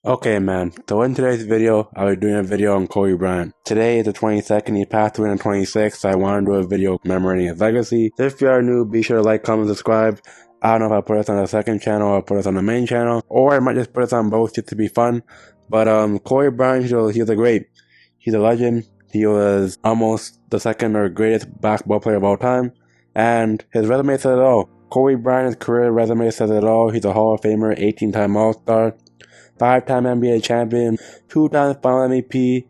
Okay, man. So in today's video, I'll be doing a video on Kobe Bryant. Today is the 22nd. He passed away on the 26th, so I want to do a video commemorating his legacy. If you are new, be sure to like, comment, subscribe. I don't know if I'll put this on the second channel or put this on the main channel, or I might just put this on both just to be fun. But Kobe Bryant, he was a great. He's a legend. He was almost the second or greatest basketball player of all time, and his resume says it all. Kobe Bryant's career resume says it all. He's a Hall of Famer, 18-time All-Star, 5-time NBA champion, 2-time Final MVP,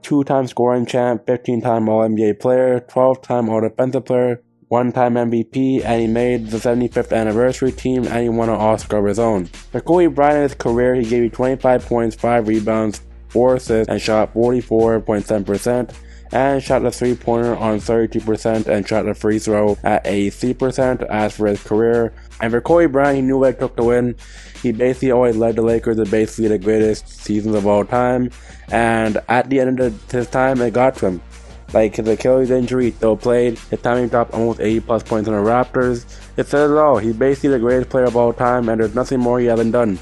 2-time scoring champ, 15-time All-NBA player, 12-time All-Defensive player, 1-time MVP, and he made the 75th anniversary team, and he won an Oscar of his own. For Kobe Bryant's career, he gave you 25 points, 5 rebounds, 4 assists, and shot 44.7%, and shot the three-pointer on 32%, and shot the free throw at 83%. As for his career, and for Kobe Bryant, he knew what it took to win. He basically always led the Lakers to basically the greatest seasons of all time, and at the end of his time, it got to him. Like his Achilles injury, he still played. His time he dropped almost 80 plus points on the Raptors. It says it all. He's basically the greatest player of all time, and there's nothing more he hasn't done.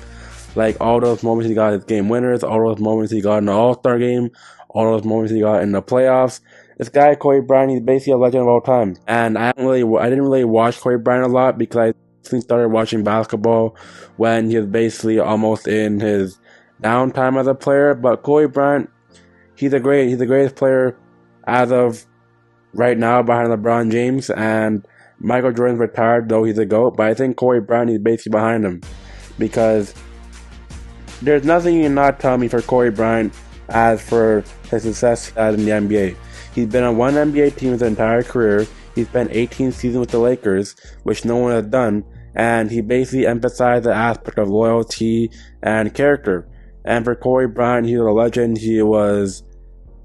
Like all those moments he got his game winners, all those moments he got in the All-Star game, all those moments he got in the playoffs. This guy, Kobe Bryant, he's basically a legend of all time. And I didn't really watch Kobe Bryant a lot because I started watching basketball when he was basically almost in his downtime as a player. But Kobe Bryant, he's the greatest player as of right now behind LeBron James, and Michael Jordan's retired, though he's a GOAT. But I think Kobe Bryant is basically behind him because there's nothing you cannot tell me for Kobe Bryant as for his success as in the NBA. He's been on one NBA team his entire career. He spent 18 seasons with the Lakers, which no one has done, and he basically emphasized the aspect of loyalty and character. And for Kobe Bryant, he was a legend. He was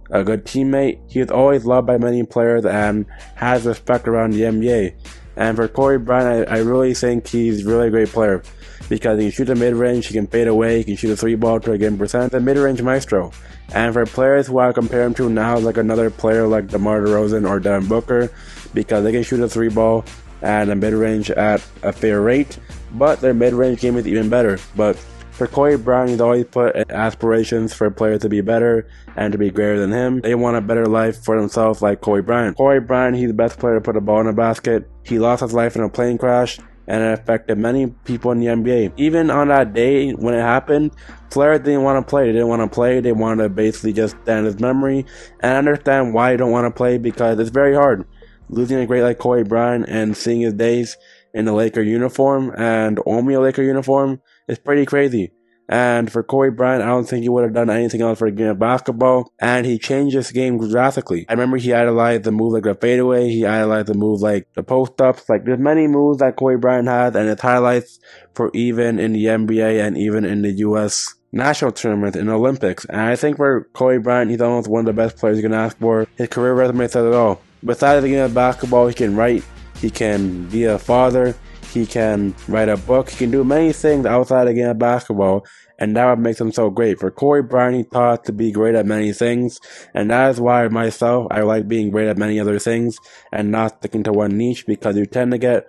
a good teammate. He was always loved by many players and has respect around the NBA. And for Kobe Bryant, I really think he's really a great player because he can shoot the mid-range, he can fade away, he can shoot a three-ball to a given percent, the mid-range maestro. And for players who I compare him to now, like another player like DeMar DeRozan or Devin Booker, because they can shoot a three-ball and a mid-range at a fair rate, but their mid-range game is even better. But for Kobe Bryant, he's always put aspirations for players to be better and to be greater than him. They want a better life for themselves like Kobe Bryant. Kobe Bryant, he's the best player to put a ball in a basket. He lost his life in a plane crash, and it affected many people in the NBA. Even on that day when it happened, players didn't want to play. They didn't want to play. They wanted to basically just stand his memory. And I understand why they don't want to play, because it's very hard. Losing a great like Kobe Bryant and seeing his days in the Laker uniform and only a Laker uniform is pretty crazy. And for Kobe Bryant, I don't think he would have done anything else for the game of basketball. And he changed this game drastically. I remember he idolized the move like the fadeaway. He idolized the move like the post-ups. Like, there's many moves that Kobe Bryant has, and it's highlights for even in the NBA and even in the U.S. national tournament in the Olympics. And I think for Kobe Bryant, he's almost one of the best players you can ask for. His career resume says it all. Besides the game of basketball, he can write. He can be a father. He can write a book. He can do many things outside the game of basketball, and that what makes him so great. For Kobe Bryant, he taught to be great at many things, and that is why myself, I like being great at many other things and not sticking to one niche, because you tend to get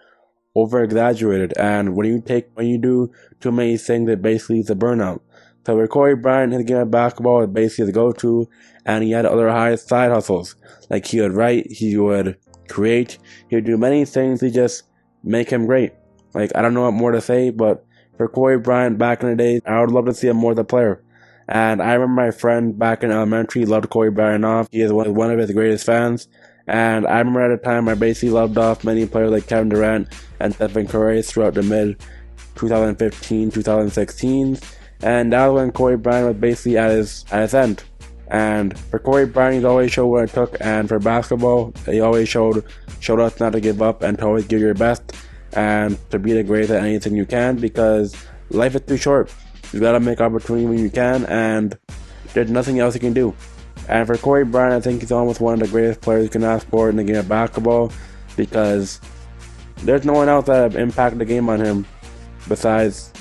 over-exaggerated, and when you do too many things, it basically is a burnout. So for Kobe Bryant, his game of basketball is basically his go-to, and he had other side hustles. Like, he would write, he would create, he would do many things to just make him great. Like, I don't know what more to say, but for Kobe Bryant back in the day, I would love to see him more as a player. And I remember my friend back in elementary loved Kobe Bryant off. He is one of his greatest fans. And I remember at the time I basically loved off many players like Kevin Durant and Stephen Curry throughout the mid 2015, 2016. And that was when Kobe Bryant was basically at his end. And for Kobe Bryant, he's always showed what it took, and for basketball, he always showed us not to give up and to always give your best and to be the greatest at anything you can, because life is too short. You gotta make opportunity when you can, and there's nothing else you can do. And for Kobe Bryant, I think he's almost one of the greatest players you can ask for in the game of basketball, because there's no one else that have impacted the game on him besides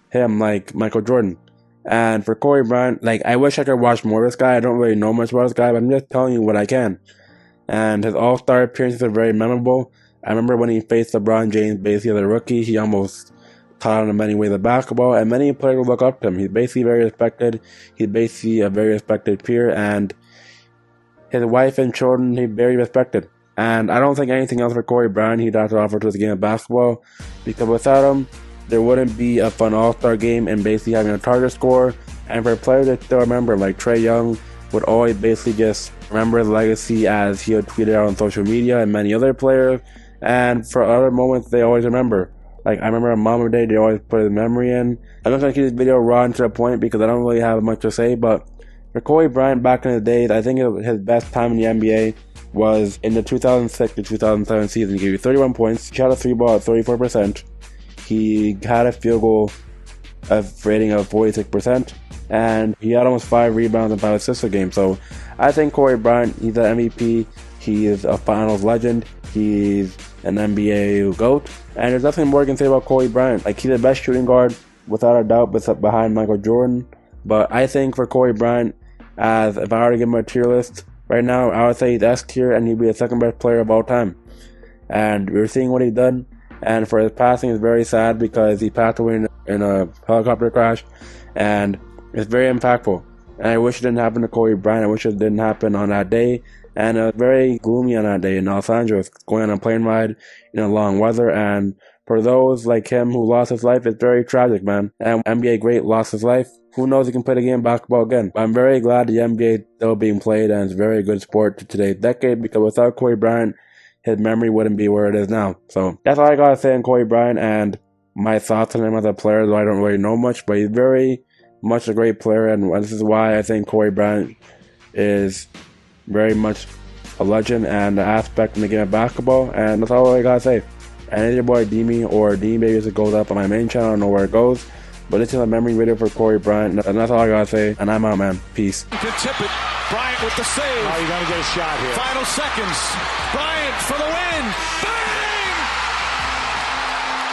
him, like Michael Jordan. And for Kobe Bryant, like, I wish I could watch more of this guy. I don't really know much about this guy, but I'm just telling you what I can. And his all-star appearances are very memorable. I remember when he faced LeBron James basically as a rookie, he almost taught him in many ways of basketball, and many players look up to him. He's basically very respected. He's basically a very respected peer, and his wife and children, he's very respected. And I don't think anything else for Kobe Bryant he'd have to offer to the game of basketball, because without him, there wouldn't be a fun all-star game and basically having a target score. And for players that still remember, like Trae Young, would always basically just remember his legacy as he would tweet it out on social media, and many other players. And for other moments, they always remember. Like, I remember on Mamba Day, they always put his memory in. I'm not going to keep this video raw and to the point because I don't really have much to say, but for Kobe Bryant back in the days, I think his best time in the NBA was in the 2006 to 2007 season. He gave you 31 points, he shot a 3-ball at 34%, he had a field goal rating of 46%, and he had almost 5 rebounds and 5 assists a game. So I think Kobe Bryant, he's an MVP, he is a finals legend, he's an NBA GOAT, and there's nothing more you can say about Kobe Bryant. Like, he's the best shooting guard without a doubt behind Michael Jordan. But I think for Kobe Bryant, as if I were to give him a tier list right now, I would say he's S tier and he'd be the second best player of all time. And we're seeing what he's done, and for his passing is very sad because he passed away in a helicopter crash, and it's very impactful. And I wish it didn't happen to Kobe Bryant. I wish it didn't happen on that day. And it was very gloomy on that day in Los Angeles, going on a plane ride in a long weather. And for those like him who lost his life, it's very tragic, man. And NBA great lost his life. Who knows, he can play the game of basketball again. But I'm very glad the NBA is still being played, and it's a very good sport to today's decade, because without Kobe Bryant, his memory wouldn't be where it is now. So that's all I gotta say on Kobe Bryant and my thoughts on him as a player, though I don't really know much, but he's very much a great player, and this is why I think Kobe Bryant is very much a legend and an aspect in the game of basketball, and that's all I gotta say. And it's your boy kdeemo, or kdeemo, it goes up on my main channel, I don't know where it goes, but this is a memory video for Kobe Bryant, and that's all I gotta say, and I'm out, man. Peace. You can tip it. Bryant with the save. Oh, you gotta get a shot here. Final seconds. Bryant for the win.